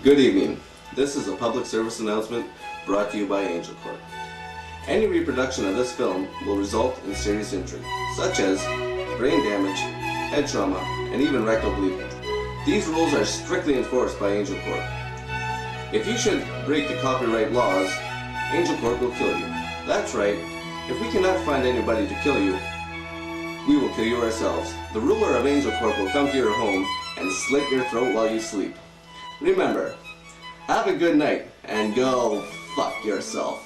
Good evening. This is a public service announcement brought to you by Angel Corp. Any reproduction of this film will result in serious injury, such as brain damage, head trauma, and even rectal bleeding. These rules are strictly enforced by Angel Corp. If you should break the copyright laws, Angel Corp will kill you. That's right. If we cannot find anybody to kill you, we will kill you ourselves. The ruler of Angel Corp will come to your home and slit your throat while you sleep. Remember, have a good night and go fuck yourself.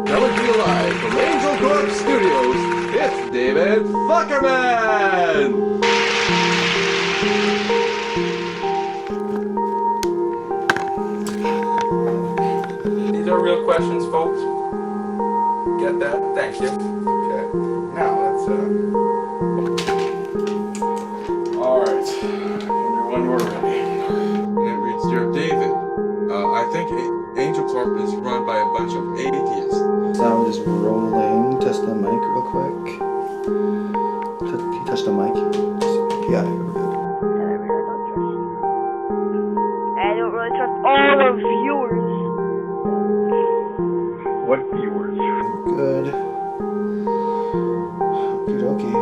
Coming to you live from Angel Corp Studios, it's David Fuckerman! These are real questions, folks. Get that? Thank you. Okay. Now let's Alright. When we're ready. It reads, Dear David, I think Angel Corp is run by a bunch of atheists. Sound is rolling. Test the mic real quick. Can you touch the mic? Yeah, we're good. I don't really trust all our viewers. What viewers? Good. Okie dokie.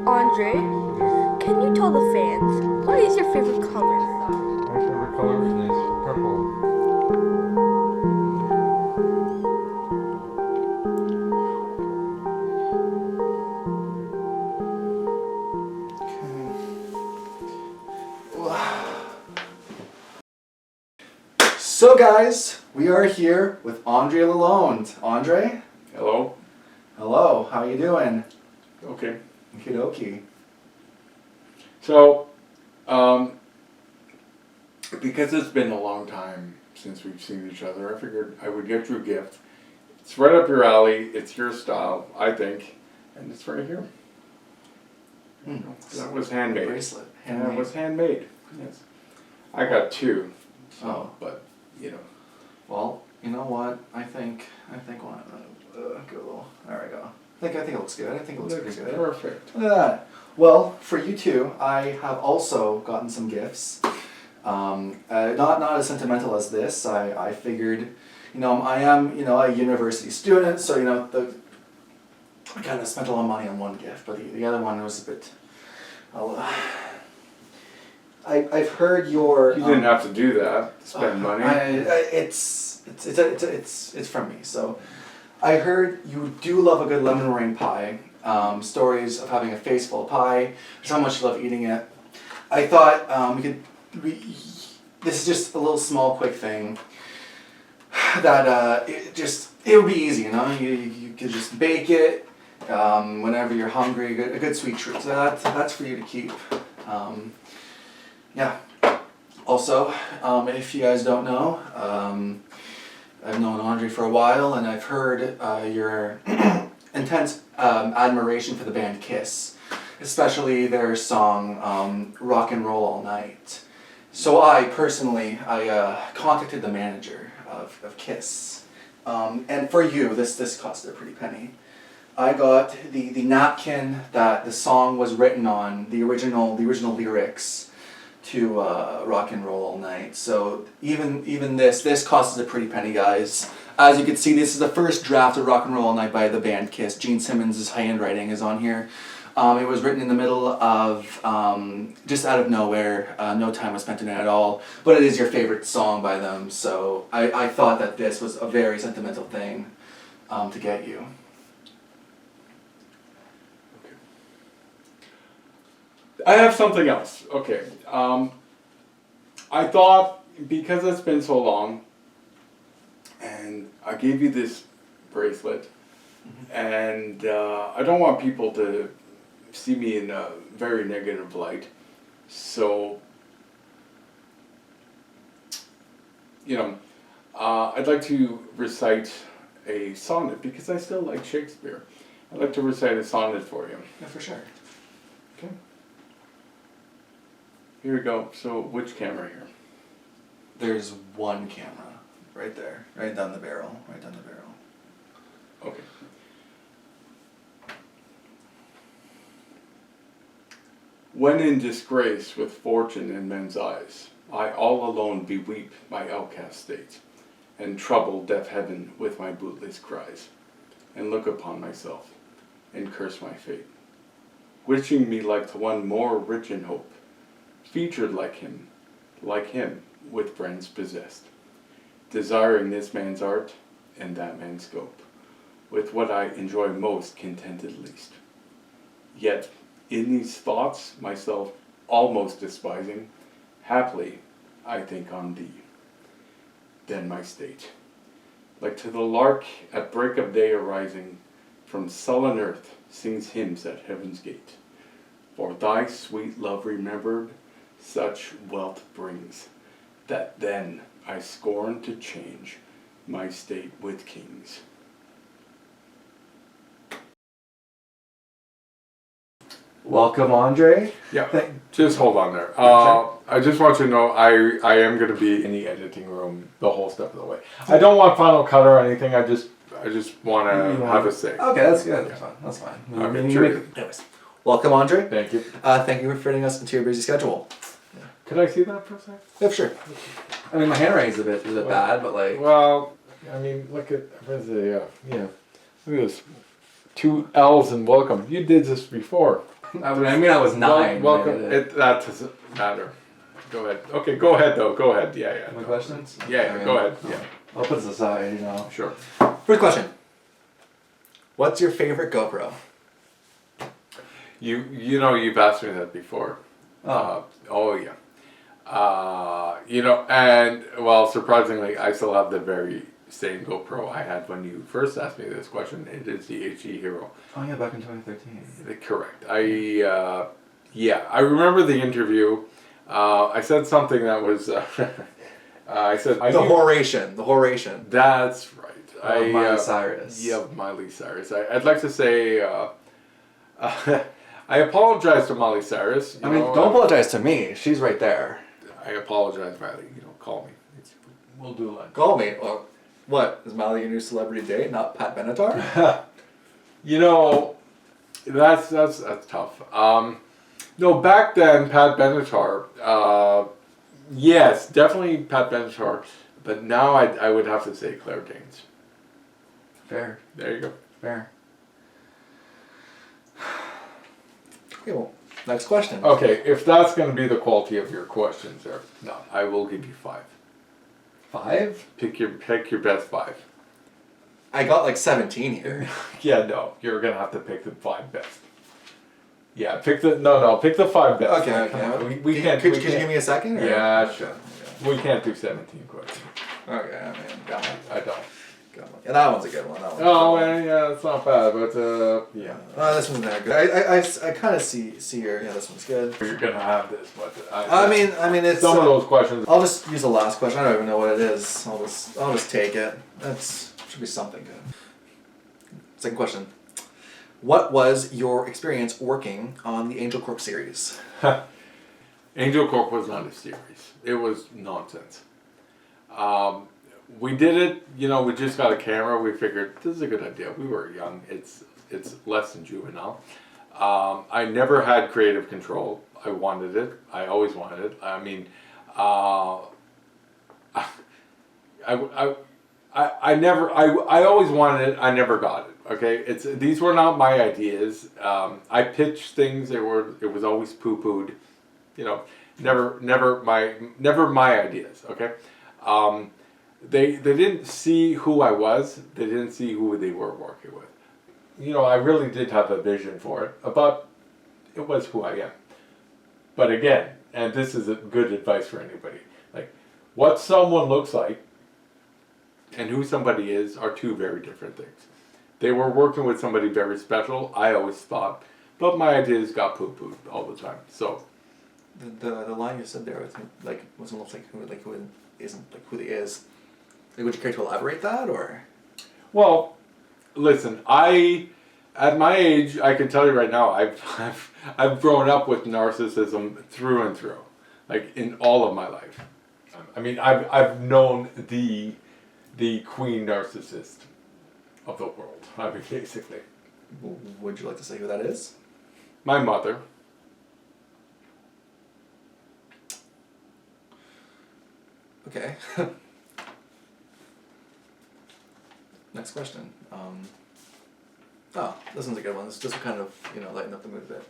André, can you tell the fans what is your favorite color? My favorite color is purple. So guys, we are here with André Lalonde. André? Hello? Hello, how you doing? Okay. Okie dokie. So, because it's been a long time since we've seen each other, I figured I would get you a gift. It's right up your alley. It's your style, I think, and it's right here. That was handmade. Bracelet. And that was handmade. Yes. I got two. So, Oh. but you know. Well, you know what? I think one. Go a little. There we go. I think it looks good. I think it looks pretty good. Perfect. Look at that. Well, for you two, I have also gotten some gifts. Not as sentimental as this. I figured, I am a university student, so I kind of spent a lot of money on one gift, but the other one was a bit. I've heard your. You didn't have to do that. Spend money. It's from me. So, I heard you do love a good lemon meringue pie. Stories of having a face full of pie. Just how much you love eating it. I thought this is just a little small, quick thing. That it would be easy, You could just bake it whenever you're hungry. A good sweet treat. So that's for you to keep. Yeah. Also, if you guys don't know, I've known André for a while, and I've heard your intense admiration for the band Kiss, especially their song "Rock and Roll All Night." So I personally, contacted the manager of Kiss, and for you, this cost a pretty penny. I got the napkin that the song was written on, the original lyrics to Rock and Roll All Night. So even this costs us a pretty penny, guys. As you can see, this is the first draft of Rock and Roll All Night by the band Kiss. Gene Simmons' handwriting is on here. It was written in the middle of, just out of nowhere. No time was spent in it at all. But it is your favorite song by them, so I thought that this was a very sentimental thing to get you. I have something else. Okay. I thought, because it's been so long, and I gave you this bracelet, and I don't want people to see me in a very negative light. So, I'd like to recite a sonnet, because I still like Shakespeare. I'd like to recite a sonnet for you. Yeah, for sure. Okay. Here we go. So, which camera here? There's one camera right there, right down the barrel. Okay. When in disgrace with fortune in men's eyes, I all alone beweep my outcast state, and trouble deaf heaven with my bootless cries, and look upon myself, and curse my fate, wishing me like to one more rich in hope, featured like him, with friends possessed, desiring this man's art and that man's scope, with what I enjoy most contented least. Yet, in these thoughts, myself almost despising, haply I think on thee. Then my state, like to the lark at break of day arising, from sullen earth sings hymns at heaven's gate. For thy sweet love remembered, such wealth brings, that then I scorn to change my state with kings. Welcome, André. Yeah, just hold on there. I just want you to know I am going to be in the editing room the whole step of the way. I don't want Final Cut or anything. I just want to have a say. Okay, that's good. Yeah. That's fine. Okay, sure. Anyways, welcome, André. Thank you. Thank you for fitting us into your busy schedule. Could I see that for a second? Yeah, sure. I mean, my handwriting's a bit bad, but like. Well, I mean, look at where's the look at this, 2 L's in welcome. You did this before. I was 9. Welcome. That doesn't matter. Go ahead. Okay, go ahead though. Go ahead. Yeah. My questions? Yeah, go ahead. Yeah. I'll put this aside, Sure. First question. What's your favorite GoPro? You've asked me that before. Oh. Yeah. And well, surprisingly, I still have the very same GoPro I had when you first asked me this question. It is the HE Hero. Oh yeah, back in 2013. Correct. I remember the interview. I said something that was. I said The Horation. That's right. Miley Cyrus. Yeah, Miley Cyrus. I'd like to say. I apologize to Miley Cyrus. Don't apologize to me. She's right there. I apologize, Miley. Call me. We'll do like. Call me. Well, what? Is Miley your new celebrity date, not Pat Benatar? That's tough. No, back then, Pat Benatar. Yes, definitely Pat Benatar. But now I would have to say Claire Danes. Fair. There you go. Fair. Okay, well, next question. Okay, if that's going to be the quality of your questions there, no, I will give you 5. 5? Pick your best 5. I got like 17 here. Yeah, no, you're going to have to pick the 5 best. Yeah, pick the 5 best. Okay. We can't. Could you give me a second? Or? Yeah, sure. We can't do 17 questions. Okay, I mean, got one. I don't. Got one. Yeah, that one's a good one. Oh, well, yeah, it's not bad, but yeah. This one's not good. I kind of see your. Yeah, this one's good. You're gonna have this, but I mean, it's some of those questions. I'll just use the last question. I don't even know what it is. I'll just take it. Should be something good. Second question. What was your experience working on the Angel Corp series? Angel Corp was not a series. It was nonsense. We did it, we just got a camera. We figured this is a good idea. We were young. It's it's less than juvenile. I never had creative control. I wanted it. I always wanted it. I mean, I always wanted it. I never got it. Okay, these were not my ideas. I pitched things. It was always poo-pooed. You know, never my ideas. Okay, they didn't see who I was. They didn't see who they were working with. You know, I really did have a vision for it, but it was who I am. But again, and this is a good advice for anybody, like what someone looks like and who somebody is are two very different things. They were working with somebody very special, I always thought, but my ideas got poo-pooed all the time. So The line you said there, like, wasn't looks like who isn't like who they is. Like, would you care to elaborate that, or? well, listen, at my age, I can tell you right now, I've grown up with narcissism through and through, like in all of my life. I mean, I've known the queen narcissist of the world. I mean, basically, Would you like to say who that is? my mother. Okay. Next question. Oh, this one's a good one. This will kind of, lighten up the mood a bit.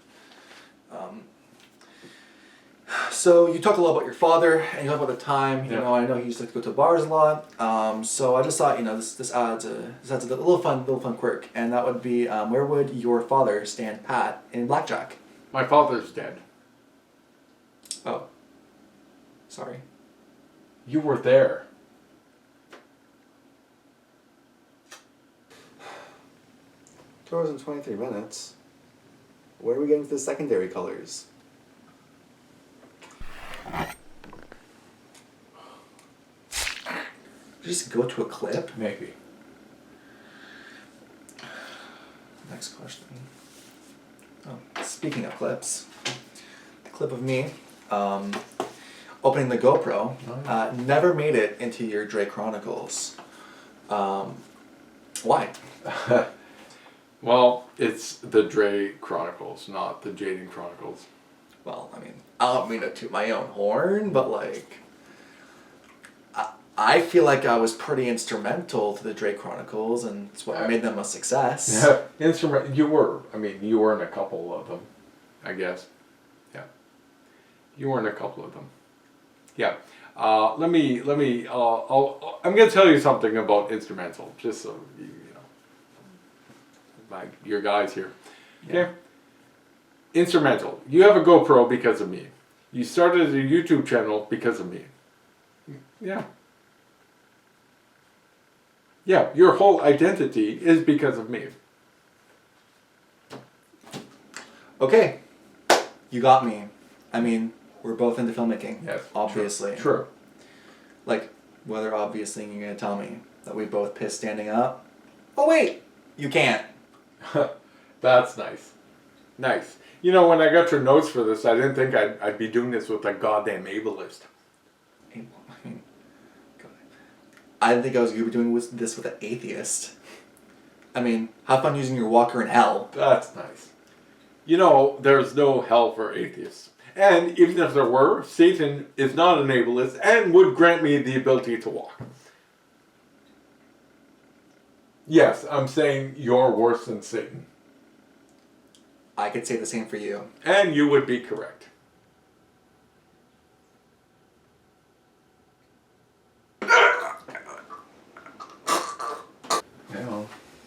So you talk a lot about your father, and you talk about the time. You Yeah. know, I know he used to like to go to bars a lot. So I just thought, this adds a little fun quirk, and that would be, where would your father stand pat in blackjack? My father's dead. Oh. Sorry. You were there. 2 hours and 23 minutes. Where are we getting to the secondary colors? Just go to a clip. Maybe. Next question. Oh, speaking of clips, the clip of me opening the GoPro never made it into your Dre Chronicles. Why? Well, it's the Dre Chronicles, not the Jayden Chronicles. Well, I mean, I don't mean to toot my own horn, but like, I feel like I was pretty instrumental to the Drake Chronicles, and it's what made them a success. Yeah, you were. I mean, you were in a couple of them, I guess. Yeah, you were in a couple of them. Yeah. I'm gonna tell you something about instrumental, just so you know, like your guys here. Okay. Yeah. Instrumental. You have a GoPro because of me. You started a YouTube channel because of me. Yeah. Yeah, your whole identity is because of me. Okay, you got me. I mean, we're both into filmmaking. Yes. Obviously. True. Like, whether obviously you're gonna tell me that we both pissed standing up. Oh wait, you can't. That's nice. Nice. You know, when I got your notes for this, I didn't think I'd be doing this with a goddamn ableist. I mean, God. I didn't think I was gonna be doing this with an atheist. I mean, have fun using your walker in hell. That's nice. You know, there's no hell for atheists. And even if there were, Satan is not an ableist and would grant me the ability to walk. Yes, I'm saying you're worse than Satan. I could say the same for you. And you would be correct. Yeah,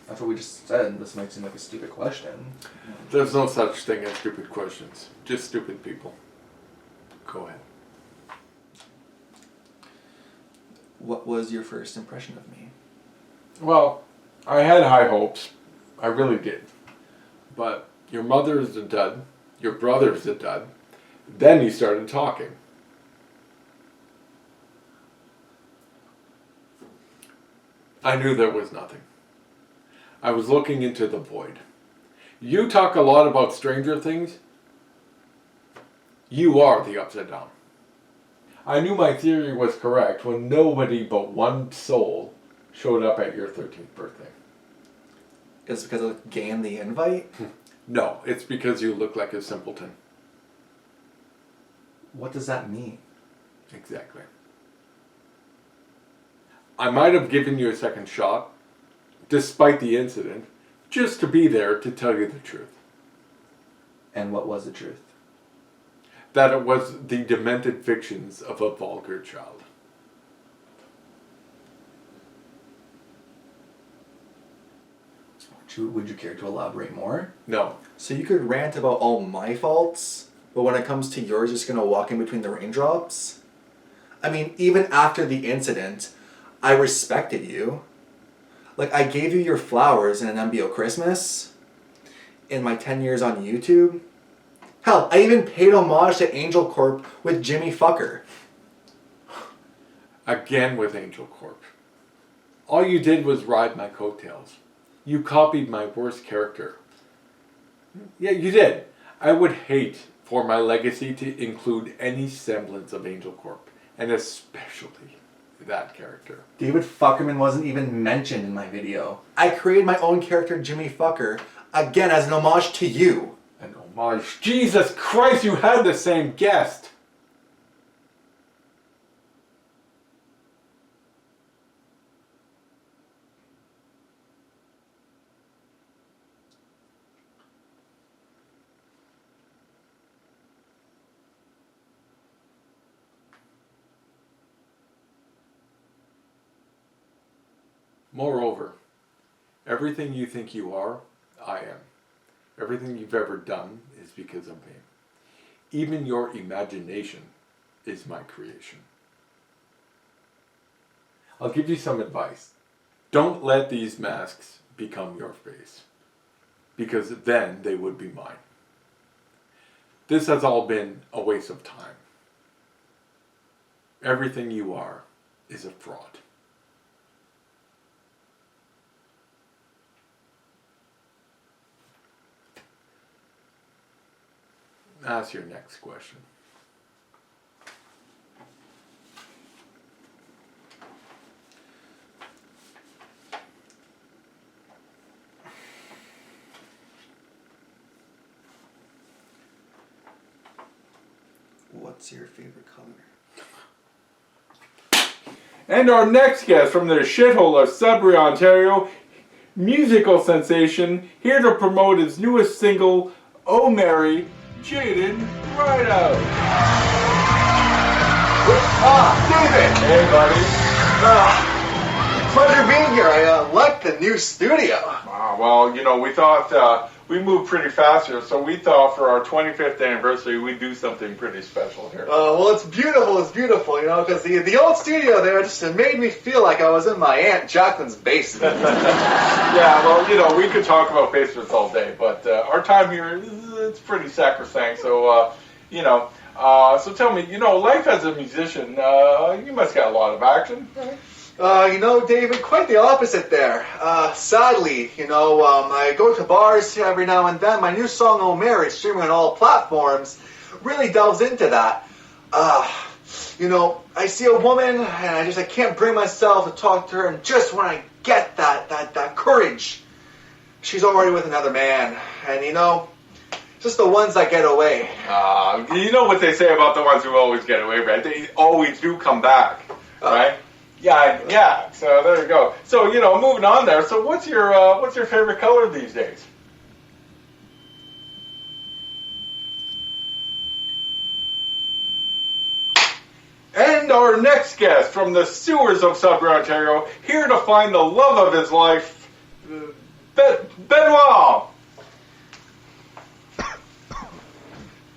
that's what we just said. This might seem like a stupid question. There's no such thing as stupid questions. Just stupid people. Go ahead. What was your first impression of me? Well, I had high hopes. I really did. But your mother is a dud. Your brother's a dud. Then you started talking. I knew there was nothing. I was looking into the void. You talk a lot about Stranger Things. You are the Upside Down. I knew my theory was correct when nobody but one soul showed up at your 13th birthday. Is it because of gain the invite? No, it's because you look like a simpleton. What does that mean? Exactly. I might have given you a second shot, despite the incident, just to be there to tell you the truth. And what was the truth? That it was the demented fictions of a vulgar child. Would you care to elaborate more? No. So you could rant about all my faults, but when it comes to yours, you're just gonna walk in between the raindrops? I mean, even after the incident, I respected you. Like, I gave you your flowers in an MBO Christmas, in my 10 years on YouTube. Hell, I even paid homage to Angel Corp with Jimmy Fucker. Again with Angel Corp. All you did was ride my coattails. You copied my worst character. Yeah, you did. I would hate for my legacy to include any semblance of Angel Corp, and especially that character. David Fuckerman wasn't even mentioned in my video. I created my own character, Jimmy Fucker, again as an homage to you. An homage. Jesus Christ, you had the same guest! Moreover, everything you think you are, I am. Everything you've ever done is because of me. Even your imagination is my creation. I'll give you some advice. Don't let these masks become your face, because then they would be mine. This has all been a waste of time. Everything you are is a fraud. Ask your next question. What's your favorite color? And our next guest from the shithole of Sudbury, Ontario, musical sensation, here to promote his newest single, Oh Mary, Jayden, right out. David! Hey, buddy. Pleasure being here. I like the new studio. Well, you know, we thought we moved pretty fast here, so we thought for our 25th anniversary we'd do something pretty special here. Well, it's beautiful, you know, because the old studio there just made me feel like I was in my Aunt Jacqueline's basement. Yeah, well, you know, we could talk about basements all day, but our time here, it's pretty sacrosanct, so, you know, so tell me, you know, life as a musician, you must get a lot of action, right? You know, David, quite the opposite there. Sadly, you know, I go to bars every now and then. My new song, Oh Mary, streaming on all platforms, really delves into that. You know, I see a woman, and I can't bring myself to talk to her, and just when I get that courage, she's already with another man. And, you know, just the ones that get away. You know what they say about the ones who always get away, right? They always do come back, right? Yeah, so there you go. So, you know, moving on there, so what's your favorite color these days? And our next guest from the sewers of Sudbury, Ontario, here to find the love of his life, Benoit!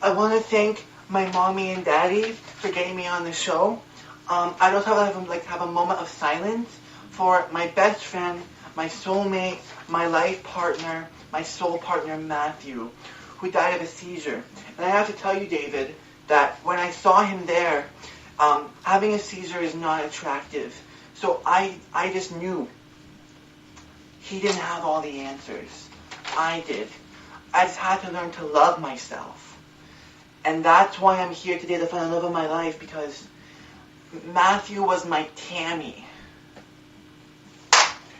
I want to thank my mommy and daddy for getting me on the show. I'd also have a moment of silence for my best friend, my soulmate, my life partner, my soul partner, Matthew, who died of a seizure. And I have to tell you, David, that when I saw him there, having a seizure is not attractive. So I just knew he didn't have all the answers. I did. I just had to learn to love myself. And that's why I'm here today to find the love of my life, because Matthew was my Tammy.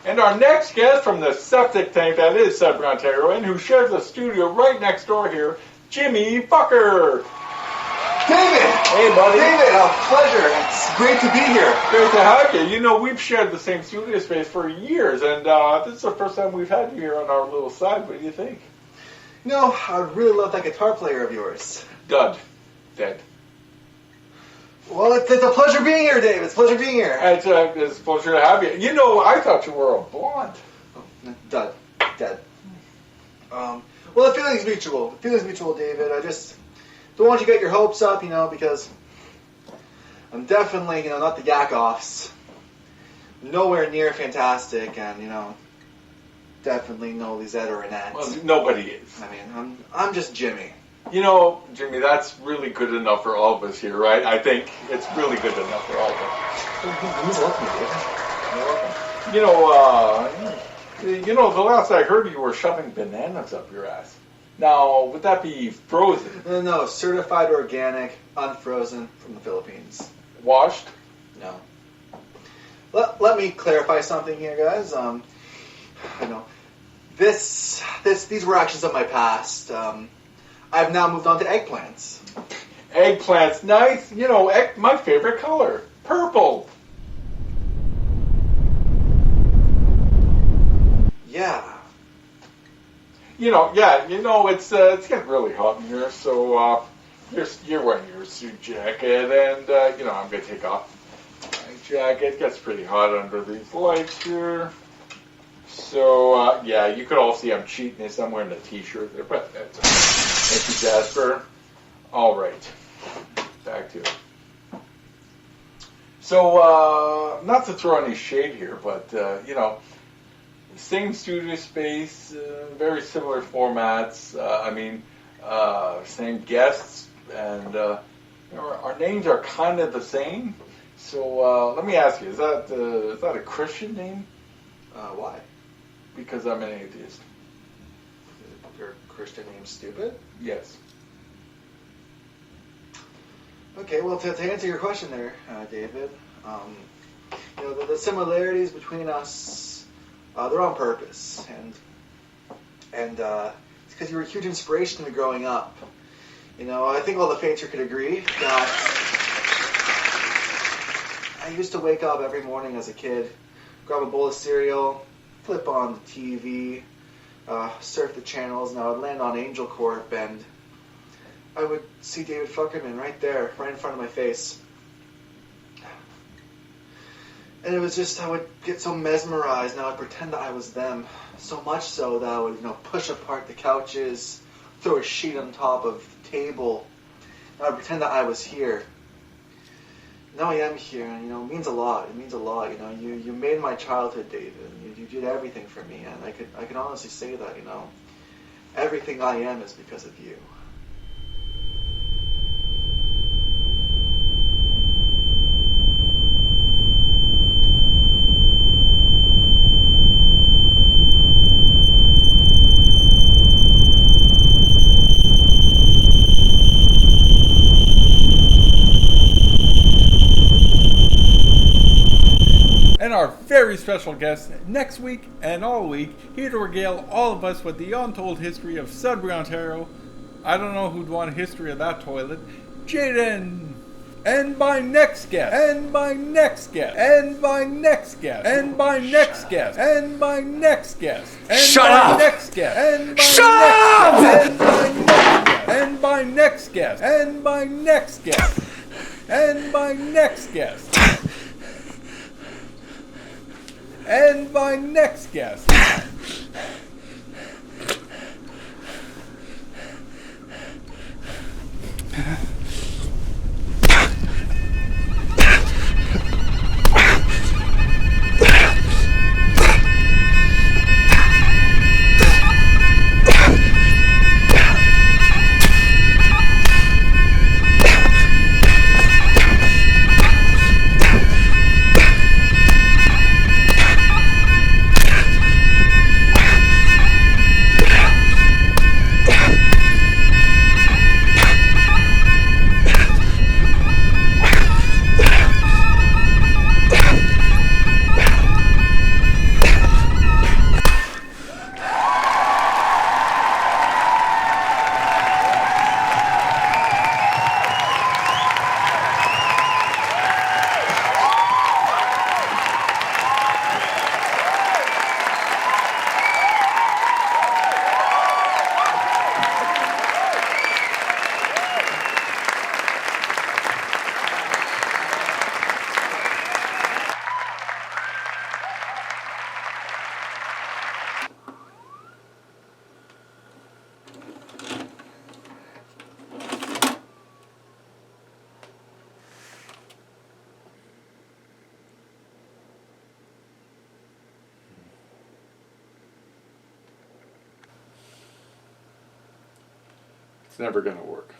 And our next guest from the septic tank that is Sudbury, Ontario, and who shares the studio right next door here, Jimmy Fucker. David! Hey, buddy. David, a pleasure. It's great to be here. Great to have you. You know, we've shared the same studio space for years, and this is the first time we've had you here on our little side. What do you think? You know, I would really love that guitar player of yours. Dud. Dead. Well, it's a pleasure being here, David. It's a pleasure being here. It's a pleasure to have you. You know, I thought you were a blonde. Oh, Dud. Dead. Well, the feeling's mutual. The feeling's mutual, David. I just don't want you to get your hopes up, you know, because I'm definitely, you know, not the Yak-Offs. Nowhere near fantastic, and, you know, definitely no Lisette or Annette. Well, nobody is. I mean, I'm just Jimmy. You know, Jimmy, that's really good enough for all of us here, right? I think it's really good enough for all of us. You're welcome, David. You're welcome. You know, the last I heard you were shoving bananas up your ass. Now, would that be frozen? No, certified organic, unfrozen from the Philippines. Washed? No. Let me clarify something here, guys. You know, these were actions of my past. I've now moved on to eggplants. Eggplants, nice. You know, my favorite color, purple. Yeah. You know, it's getting really hot in here, so you're wearing your suit jacket, and you know, I'm gonna take off my jacket. It gets pretty hot under these lights here. So yeah, you could all see I'm cheating this. I'm wearing a t-shirt there, but that's okay. Thank you, Jasper. All right, back to it. So not to throw any shade here, but you know, same studio space, very similar formats. I mean, same guests, and our names are kind of the same. So let me ask you: is that a Christian name? Why? Because I'm an atheist. Your Christian name's stupid? Yes. Okay, well, to answer your question there, David, you know, the similarities between us, they're on purpose, and it's because you were a huge inspiration to me growing up. You know, I think all the fates here could agree that I used to wake up every morning as a kid, grab a bowl of cereal, flip on the TV, surf the channels, and I would land on Angel Corp, and I would see David Fuckerman right there, right in front of my face. And it was just, I would get so mesmerized, and I would pretend that I was them. So much so that I would, you know, push apart the couches, throw a sheet on top of the table, and I would pretend that I was here. Now I am here, and, you know, it means a lot. It means a lot, you know. You made my childhood, David. You did everything for me, and I can honestly say that, you know. Everything I am is because of you. And our very special guest next week and all week, here to regale all of us with the untold history of Sudbury, Ontario. I don't know who'd want a history of that toilet. Jayden! And my next guest, and my next guest, and my next guest, and my next guest, and my next guest, and Shut my up! next guest, and my Shut next up! guest, and my next guest, and my next guest, and my next guest, and my next guest. It's never going to work.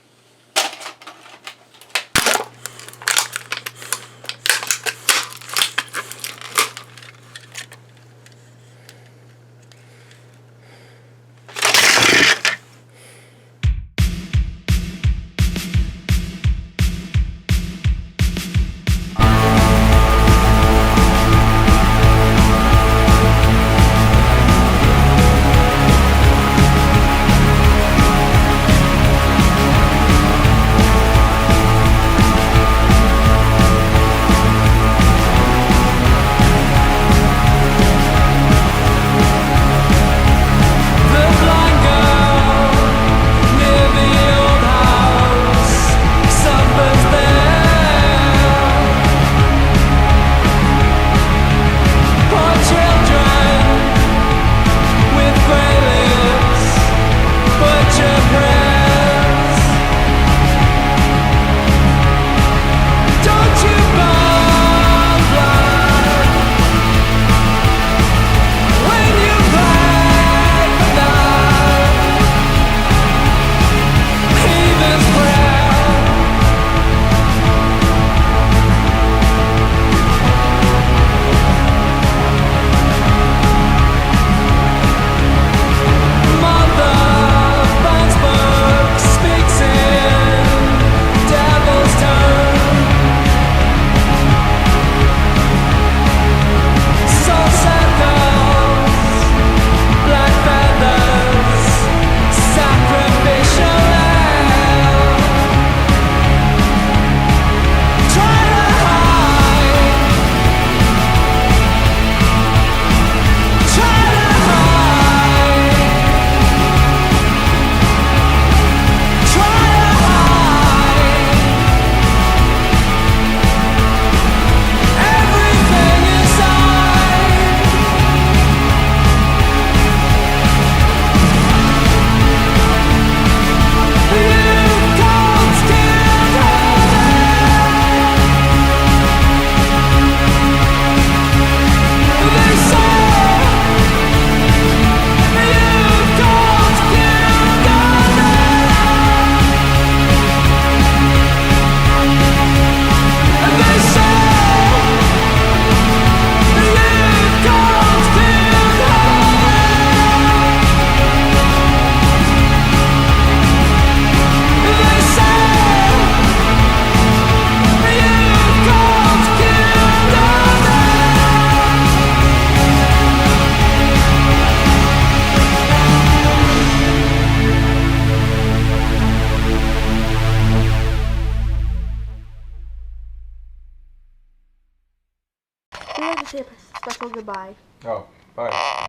We have to say a special goodbye. Oh, bye.